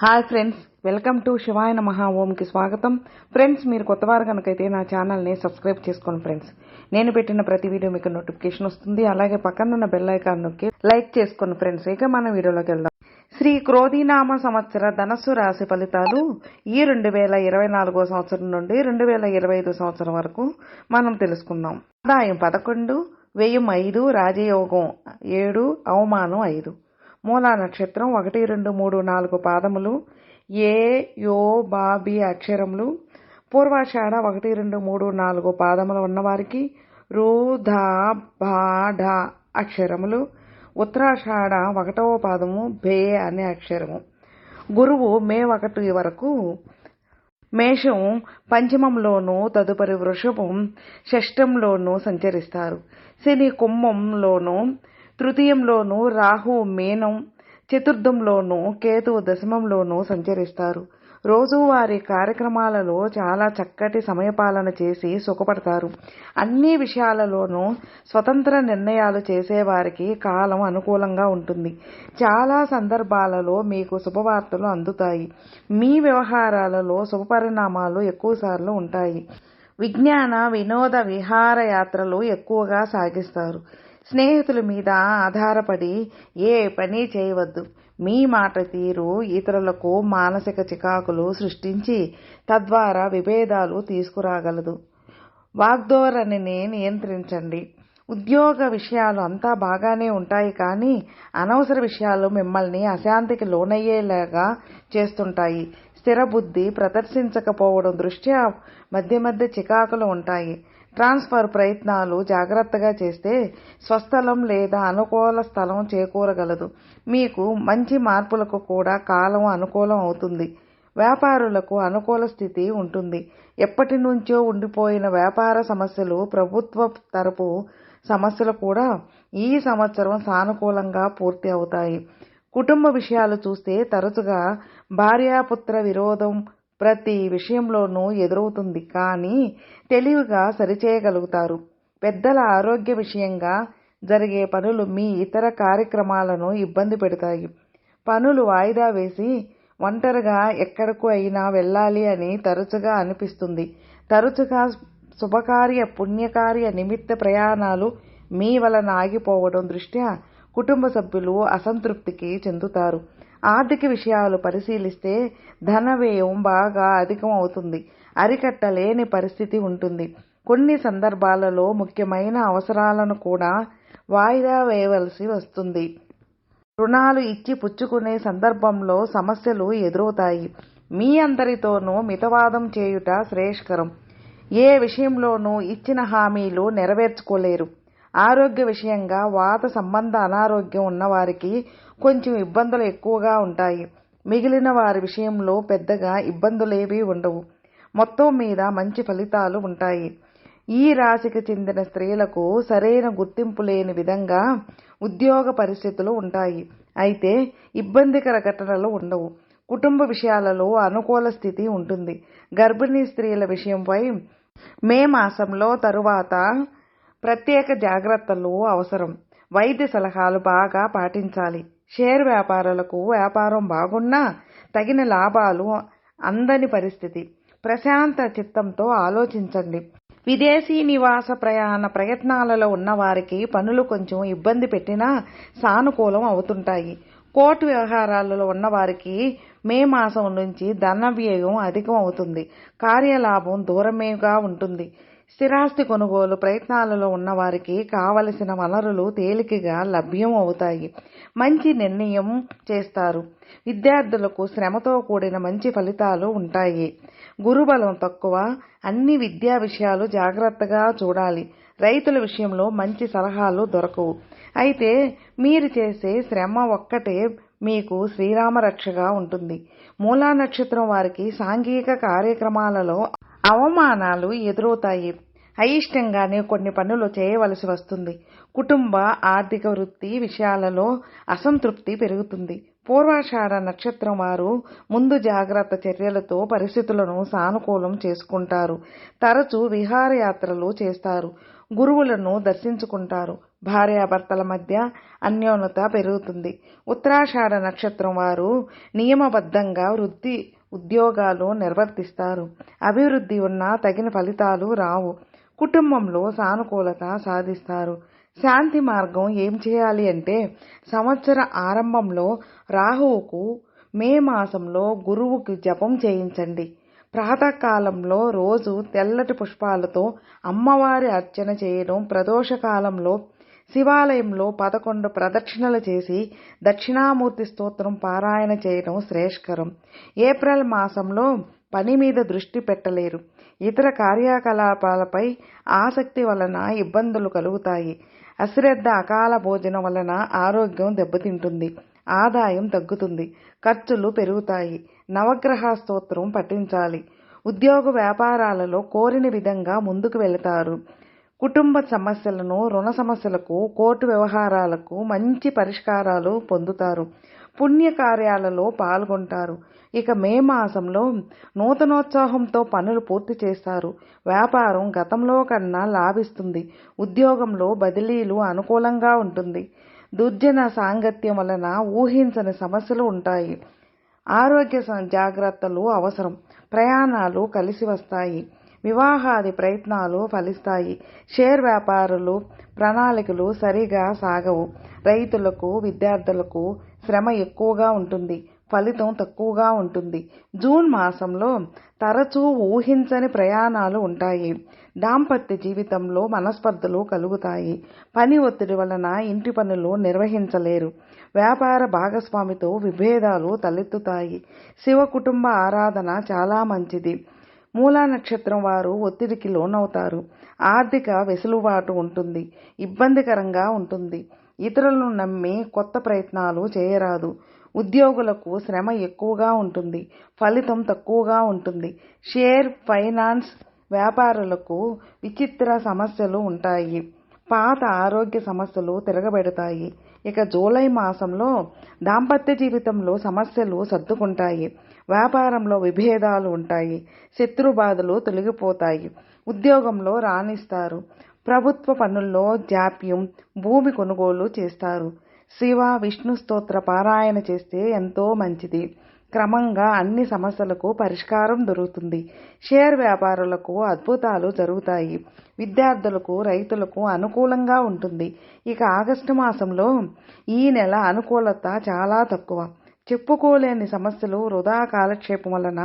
Hi friends, welcome to శివాయ నమః ఓంకి స్వాగతం. ఫ్రెండ్స్, మీరు కొత్తవారు కనుకైతే నా ఛానల్ని సబ్స్క్రైబ్ చేసుకోండి ఫ్రెండ్స్. నేను పెట్టిన ప్రతి వీడియో మీకు నోటిఫికేషన్ వస్తుంది. అలాగే పక్కనున్న బెల్ ఐకాన్ నొక్కి లైక్ చేసుకోండి ఫ్రెండ్స్. ఇక మన వీడియోలోకి వెళ్దాం. శ్రీ క్రోధీనామ సంవత్సర ధనస్సు రాశి ఫలితాలు ఈ 2024 సంవత్సరం నుండి 2025 సంవత్సరం వరకు మనం తెలుసుకుందాం. ఆదాయం 11, వ్యయం 5, రాజయోగం 7, అవమానం 5. మూలా నక్షత్రం 1, 2, 3, 4 పాదములు, ఏ, యో, బా, బి అక్షరములు. పూర్వాషాఢ 1, 2, 3, 4 పాదములు ఉన్నవారికి రు, ధ, భా, ఢ అక్షరములు. ఉత్తరాషాఢ 1వ పాదము భే అనే అక్షరము. గురువు మే 1 వరకు మేషం పంచమంలోను, తదుపరి వృషభం షష్టంలోను సంచరిస్తారు. శని కుంభంలోను, తృతీయంలోను, రాహు మీనం, చతుర్థంలోను, కేతువు దశమంలోను సంచరిస్తారు. రోజువారీ కార్యక్రమాలలో చాలా చక్కటి సమయపాలన చేసి సుఖపడతారు. అన్ని విషయాలలోనూ స్వతంత్ర నిర్ణయాలు చేసేవారికి కాలం అనుకూలంగా ఉంటుంది. చాలా సందర్భాలలో మీకు శుభవార్తలు అందుతాయి. మీ వ్యవహారాలలో శుభపరిణామాలు ఎక్కువసార్లు ఉంటాయి. విజ్ఞాన వినోద విహారయాత్రలు ఎక్కువగా సాగిస్తారు. స్నేహితుల మీద ఆధారపడి ఏ పని చేయవద్దు. మీ మాట తీరు ఇతరులకు మానసిక చికాకులు సృష్టించి తద్వారా విభేదాలు తీసుకురాగలదు. వాగ్ధోరణిని నియంత్రించండి. ఉద్యోగ విషయాలు అంతా బాగానే ఉంటాయి, కానీ అనవసర విషయాలు మిమ్మల్ని అశాంతికి లోనయ్యేలాగా చేస్తుంటాయి. స్థిర బుద్ధి ప్రదర్శించకపోవడం దృష్ట్యా మధ్య చికాకులు ఉంటాయి. ట్రాన్స్ఫర్ ప్రయత్నాలు జాగ్రత్తగా చేస్తే స్వస్థలం లేదా అనుకూల స్థలం చేకూరగలదు. మీకు మంచి మార్పులకు కూడా కాలం అనుకూలం అవుతుంది. వ్యాపారులకు అనుకూల స్థితి ఉంటుంది. ఎప్పటి నుంచో ఉండిపోయిన వ్యాపార సమస్యలు, ప్రభుత్వ తరపు సమస్యలు కూడా ఈ సంవత్సరం సానుకూలంగా పూర్తి అవుతాయి. కుటుంబ విషయాలు చూస్తే తరచుగా భార్యాపుత్ర విరోధం ప్రతి విషయంలోనూ ఎదురవుతుంది, కానీ తెలివిగా సరిచేయగలుగుతారు. పెద్దల ఆరోగ్య విషయంగా జరిగే పనులు మీ ఇతర కార్యక్రమాలను ఇబ్బంది పెడతాయి. పనులు వాయిదా వేసి ఒంటరిగా ఎక్కడకు అయినా వెళ్ళాలి అని తరచుగా అనిపిస్తుంది. తరచుగా శుభకార్య పుణ్యకార్య నిమిత్త ప్రయాణాలు మీ వలన ఆగిపోవడం దృష్ట్యా కుటుంబ సభ్యులు అసంతృప్తికి చెందుతారు. ఆర్థిక విషయాలు పరిశీలిస్తే ధన వ్యయం బాగా అధికం అవుతుంది. అరికట్టలేని పరిస్థితి ఉంటుంది. కొన్ని సందర్భాలలో ముఖ్యమైన అవసరాలను కూడా వాయిదా వేయవలసి వస్తుంది. రుణాలు ఇచ్చి పుచ్చుకునే సందర్భంలో సమస్యలు ఎదురవుతాయి. మీ అందరితోనూ మితవాదం చేయుట శ్రేయస్కరం. ఏ విషయంలోనూ ఇచ్చిన హామీలు నెరవేర్చుకోలేరు. ఆరోగ్య విషయంగా వాత సంబంధ అనారోగ్యం ఉన్నవారికి కొంచెం ఇబ్బందులు ఎక్కువగా ఉంటాయి. మిగిలిన వారి విషయంలో పెద్దగా ఇబ్బందులేవీ ఉండవు. మొత్తం మీద మంచి ఫలితాలు ఉంటాయి. ఈ రాశికి చెందిన స్త్రీలకు సరైన గుర్తింపు లేని విధంగా ఉద్యోగ పరిస్థితులు ఉంటాయి. అయితే ఇబ్బందికర ఘటనలు ఉండవు. కుటుంబ విషయాలలో అనుకూల స్థితి ఉంటుంది. గర్భిణీ స్త్రీల విషయంపై మే మాసంలో తరువాత ప్రత్యేక జాగ్రత్తలు అవసరం. వైద్య సలహాలు బాగా పాటించాలి. షేర్ వ్యాపారులకు వ్యాపారం బాగున్నా తగిన లాభాలు అందని పరిస్థితి. ప్రశాంత చిత్తంతో ఆలోచించండి. విదేశీ నివాస ప్రయాణ ప్రయత్నాలలో ఉన్నవారికి పనులు కొంచెం ఇబ్బంది పెట్టినా సానుకూలం అవుతుంటాయి. కోర్టు వ్యవహారాలలో ఉన్నవారికి మే మాసం నుంచి ధన వ్యయం అధికం అవుతుంది. కార్యలాభం దూరమేగా ఉంటుంది. స్థిరాస్తి కొనుగోలు ప్రయత్నాలలో ఉన్నవారికి కావలసిన వనరులు తేలికగా లభ్యం అవుతాయి. మంచి నిర్ణయం చేస్తారు. విద్యార్థులకు శ్రమతో కూడిన మంచి ఫలితాలు ఉంటాయి. గురుబలం తక్కువ. అన్ని విద్యా విషయాలు జాగ్రత్తగా చూడాలి. రైతుల విషయంలో మంచి సలహాలు దొరకవు. అయితే మీరు చేసే శ్రమ ఒక్కటే మీకు శ్రీరామ రక్షగా ఉంటుంది. మూలా నక్షత్రం వారికి సాంఘిక కార్యక్రమాలలో అవమానాలు ఎదురవుతాయి. అయిష్టంగానే కొన్ని పనులు చేయవలసి వస్తుంది. కుటుంబ ఆర్థిక వృత్తి విషయాలలో అసంతృప్తి పెరుగుతుంది. పూర్వాషాఢ నక్షత్రం వారు ముందు జాగ్రత్త చర్యలతో పరిస్థితులను సానుకూలం చేసుకుంటారు. తరచూ విహారయాత్రలు చేస్తారు. గురువులను దర్శించుకుంటారు. భార్యాభర్తల మధ్య అన్యోన్యత పెరుగుతుంది. ఉత్తరాషాఢ నక్షత్రం వారు నియమబద్ధంగా వృత్తి ఉద్యోగాలు నిర్వర్తిస్తారు. అభివృద్ధి ఉన్నా తగిన ఫలితాలు రావు. కుటుంబంలో సానుకూలత సాధిస్తారు. శాంతి మార్గం ఏం చేయాలి అంటే, సంవత్సర ఆరంభంలో రాహువుకు, మే మాసంలో గురువుకి జపం చేయించండి. ప్రాతకాలంలో రోజు తెల్లటి పుష్పాలతో అమ్మవారి అర్చన చేయడం, ప్రదోషకాలంలో శివాలయంలో 11 ప్రదక్షిణలు చేసి దక్షిణామూర్తి స్తోత్రం పారాయణ చేయడం శ్రేయస్కరం. ఏప్రిల్ మాసంలో పని మీద దృష్టి పెట్టలేరు. ఇతర కార్యకలాపాలపై ఆసక్తి వలన ఇబ్బందులు కలుగుతాయి. అశ్రద్ధ, అకాల భోజనం వలన ఆరోగ్యం దెబ్బతింటుంది. ఆదాయం తగ్గుతుంది. ఖర్చులు పెరుగుతాయి. నవగ్రహ స్తోత్రం పఠించాలి. ఉద్యోగ వ్యాపారాలలో కోరిన విధంగా ముందుకు వెళతారు. కుటుంబ సమస్యలను, రుణ సమస్యలకు, కోర్టు వ్యవహారాలకు మంచి పరిష్కారాలు పొందుతారు. పుణ్యకార్యాలలో పాల్గొంటారు. ఇక మే మాసంలో నూతనోత్సాహంతో పనులు పూర్తి చేస్తారు. వ్యాపారం గతంలో కన్నా లాభిస్తుంది. ఉద్యోగంలో బదిలీలు అనుకూలంగా ఉంటుంది. దుర్జన సాంగత్యం వలన ఊహించని సమస్యలు ఉంటాయి. ఆరోగ్య జాగ్రత్తలు అవసరం. ప్రయాణాలు కలిసి వస్తాయి. వివాహాది ప్రయత్నాలు ఫలిస్తాయి. షేర్ వ్యాపారులు ప్రణాళికలు సరిగా సాగవు. రైతులకు, విద్యార్థులకు శ్రమ ఎక్కువగా ఉంటుంది. ఫలితం తక్కువగా ఉంటుంది. జూన్ మాసంలో తరచూ ఊహించని ప్రయాణాలు ఉంటాయి. దాంపత్య జీవితంలో మనస్పర్ధలు కలుగుతాయి. పని ఒత్తిడి వలన ఇంటి పనులు నిర్వహించలేరు. వ్యాపార భాగస్వామితో విభేదాలు తలెత్తుతాయి. శివ కుటుంబ ఆరాధన చాలా మంచిది. మూలా నక్షత్రం వారు ఒత్తిడికి లోనవుతారు. ఆర్థిక వెసులుబాటు ఉంటుంది. ఇబ్బందికరంగా ఉంటుంది. ఇతరులను నమ్మి కొత్త ప్రయత్నాలు చేయరాదు. ఉద్యోగులకు శ్రమ ఎక్కువగా ఉంటుంది. ఫలితం తక్కువగా ఉంటుంది. షేర్, ఫైనాన్స్ వ్యాపారులకు విచిత్ర సమస్యలు ఉంటాయి. పాత ఆరోగ్య సమస్యలు తిరగబెడతాయి. ఇక జూలై మాసంలో దాంపత్య జీవితంలో సమస్యలు సర్దుకుంటాయి. వ్యాపారంలో విభేదాలు ఉంటాయి. శత్రుబాధలు తొలగిపోతాయి. ఉద్యోగంలో రాణిస్తారు. ప్రభుత్వ పనుల్లో జాప్యం, భూమి కొనుగోలు చేస్తారు. శివ, విష్ణు స్తోత్ర పారాయణ చేస్తే ఎంతో మంచిది. క్రమంగా అన్ని సమస్యలకు పరిష్కారం దొరుకుతుంది. షేర్ వ్యాపారులకు అద్భుతాలు జరుగుతాయి. విద్యార్థులకు, రైతులకు అనుకూలంగా ఉంటుంది. ఇక ఆగస్టు మాసంలో ఈ నెల అనుకూలత చాలా తక్కువ. చెప్పుకోలేని సమస్యలు, వృధా కాలక్షేపం వలన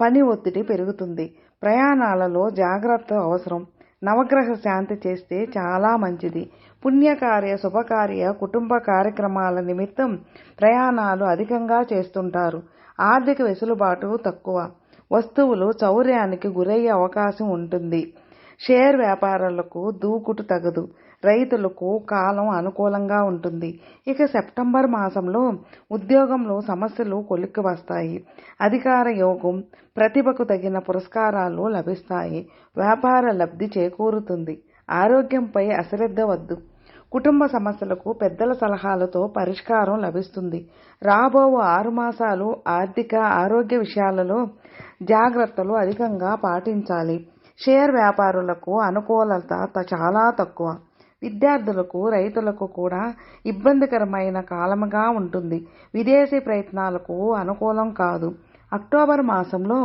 పని ఒత్తిడి పెరుగుతుంది. ప్రయాణాలలో జాగ్రత్త అవసరం. నవగ్రహ శాంతి చేస్తే చాలా మంచిది. పుణ్యకార్య, శుభకార్య, కుటుంబ కార్యక్రమాల నిమిత్తం ప్రయాణాలు అధికంగా చేస్తుంటారు. ఆర్థిక వెసులుబాటు తక్కువ. వస్తువులు చౌర్యానికి గురయ్యే అవకాశం ఉంటుంది. షేర్ వ్యాపారులకు దూకుడు తగదు. రైతులకు కాలం అనుకూలంగా ఉంటుంది. ఇక సెప్టెంబర్ మాసంలో ఉద్యోగంలో సమస్యలు కొలిక్కి వస్తాయి. అధికార యోగం, ప్రతిభకు తగిన పురస్కారాలు లభిస్తాయి. వ్యాపార లబ్ధి చేకూరుతుంది. ఆరోగ్యంపై అశ్రద్ధ వద్దు. కుటుంబ సమస్యలకు పెద్దల సలహాలతో పరిష్కారం లభిస్తుంది. రాబో 6 మాసాలు ఆర్థిక, ఆరోగ్య విషయాలలో జాగ్రత్తలు అధికంగా పాటించాలి. షేర్ వ్యాపారులకు అనుకూలత చాలా తక్కువ. విద్యార్థులకు, రైతులకు కూడా ఇబ్బందికరమైన కాలముగా ఉంటుంది. విదేశీ ప్రయత్నాలకు అనుకూలం కాదు. అక్టోబర్ మాసంలో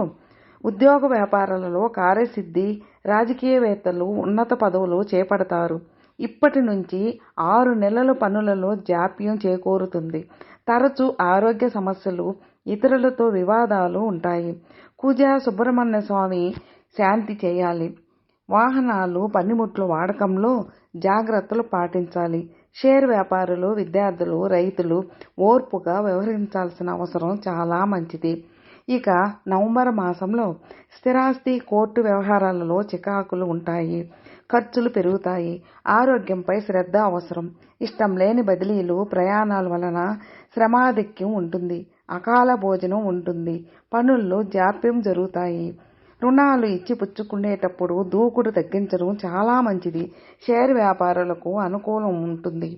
ఉద్యోగ వ్యాపారాలలో కార్యసిద్ధి, రాజకీయవేత్తలు ఉన్నత పదవులు చేపడతారు. ఇప్పటి నుంచి 6 నెలల పనులలో జాప్యం చేకూరుతుంది. తరచూ ఆరోగ్య సమస్యలు, ఇతరులతో వివాదాలు ఉంటాయి. కుజ సుబ్రహ్మణ్య స్వామి శాంతి చేయాలి. వాహనాలు, పనిముట్లు వాడకంలో జాగ్రత్తలు పాటించాలి. షేర్ వ్యాపారులు, విద్యార్థులు, రైతులు ఓర్పుగా వ్యవహరించాల్సిన అవసరం చాలా మంచిది. ఇక నవంబర్ మాసంలో స్థిరాస్తి, కోర్టు వ్యవహారాలలో చికాకులు ఉంటాయి. ఖర్చులు పెరుగుతాయి. ఆరోగ్యంపై శ్రద్ధ అవసరం. ఇష్టం లేని బదిలీలు, ప్రయాణాల వలన శ్రమాధిక్యం ఉంటుంది. అకాల భోజనం ఉంటుంది. పనుల్లో జాప్యం జరుగుతాయి. రుణాలు ఇచ్చి పుచ్చుకునేటప్పుడు దూకుడు తగ్గించడం చాలా మంచిది. షేర్ వ్యాపారులకు అనుకూలం ఉంటుంది.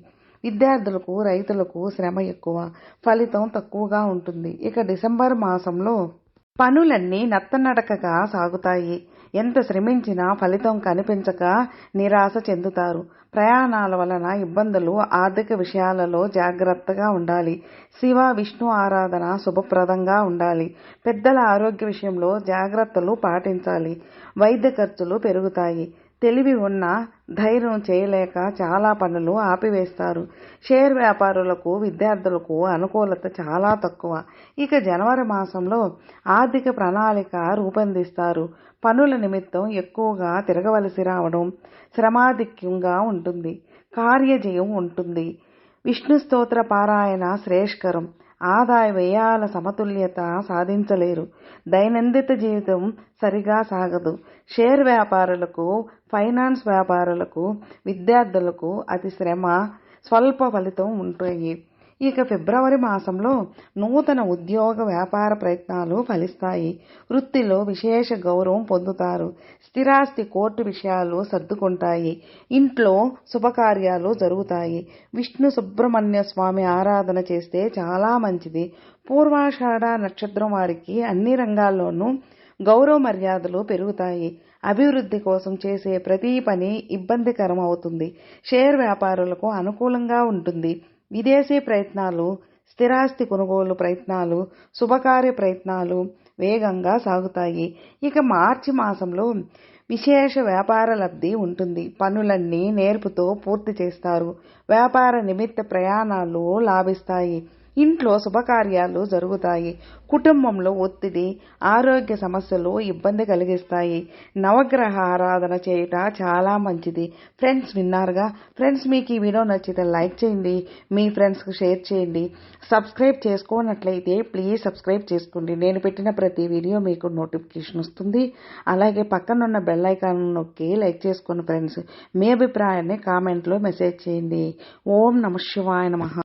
విద్యార్థులకు, రైతులకు శ్రమ ఎక్కువ. ఫలితం తక్కువగా ఉంటుంది. ఇక డిసెంబర్ మాసంలో పనులన్నీ నత్తనడకగా సాగుతాయి. ఎంత శ్రమించినా ఫలితం కనిపించక నిరాశ చెందుతారు. ప్రయాణాల వలన ఇబ్బందులు, ఆర్థిక విషయాలలో జాగ్రత్తగా ఉండాలి. శివ, విష్ణు ఆరాధన శుభప్రదంగా ఉండాలి. పెద్దల ఆరోగ్య విషయంలో జాగ్రత్తలు పాటించాలి. వైద్య ఖర్చులు పెరుగుతాయి. తెలివి ఉన్నా ధైర్యం చేయలేక చాలా పనులు ఆపివేస్తారు. షేర్ వ్యాపారులకు, విద్యార్థులకు అనుకూలత చాలా తక్కువ. ఇక జనవరి మాసంలో ఆర్థిక ప్రణాళిక రూపొందిస్తారు. పనుల నిమిత్తం ఎక్కువగా తిరగవలసి రావడం శ్రమాధిక్యంగా ఉంటుంది. కార్యజయం ఉంటుంది. విష్ణు స్తోత్ర పారాయణ శ్రేష్కరం. ఆదాయ వ్యయాల సమతుల్యత సాధించలేరు. దైనందిన జీవితం సరిగా సాగదు. షేర్ వ్యాపారులకు, ఫైనాన్స్ వ్యాపారులకు, విద్యార్థులకు అతి శ్రమ, స్వల్ప ఫలితం ఉంటాయి. ఇక ఫిబ్రవరి మాసంలో నూతన ఉద్యోగ వ్యాపార ప్రయత్నాలు ఫలిస్తాయి. వృత్తిలో విశేష గౌరవం పొందుతారు. స్థిరాస్తి, కోర్టు విషయాలు సర్దుకుంటాయి. ఇంట్లో శుభకార్యాలు జరుగుతాయి. విష్ణు సుబ్రహ్మణ్య స్వామి ఆరాధన చేస్తే చాలా మంచిది. పూర్వాషాఢ నక్షత్రం వారికి అన్ని రంగాల్లోనూ గౌరవ మర్యాదలు పెరుగుతాయి. అభివృద్ధి కోసం చేసే ప్రతి పని ఇబ్బందికరం అవుతుంది. షేర్ వ్యాపారులకు అనుకూలంగా ఉంటుంది. విదేశీ ప్రయత్నాలు, స్థిరాస్తి కొనుగోలు ప్రయత్నాలు, శుభకార్య ప్రయత్నాలు వేగంగా సాగుతాయి. ఇక మార్చి మాసంలో విశేష వ్యాపార లబ్ధి ఉంటుంది. పనులన్నీ నేర్పుతో పూర్తి చేస్తారు. వ్యాపార నిమిత్త ప్రయాణాలు లాభిస్తాయి. ఇంట్లో శుభకార్యాలు జరుగుతాయి. కుటుంబంలో ఒత్తిడి, ఆరోగ్య సమస్యలు ఇబ్బంది కలిగిస్తాయి. నవగ్రహ ఆరాధన చేయట చాలా మంచిది. ఫ్రెండ్స్, విన్నారుగా. ఫ్రెండ్స్, మీకు ఈ వీడియో నచ్చితే లైక్ చేయండి. మీ ఫ్రెండ్స్కి షేర్ చేయండి. సబ్స్క్రైబ్ చేసుకోనట్లయితే ప్లీజ్ సబ్స్క్రైబ్ చేసుకోండి. నేను పెట్టిన ప్రతి వీడియో మీకు నోటిఫికేషన్ వస్తుంది. అలాగే పక్కనున్న బెల్ ఐకాన్ నొక్కి లైక్ చేసుకోండి. ఫ్రెండ్స్, మీ అభిప్రాయాన్ని కామెంట్లో మెసేజ్ చేయండి. ఓం నమః శివాయ నమః.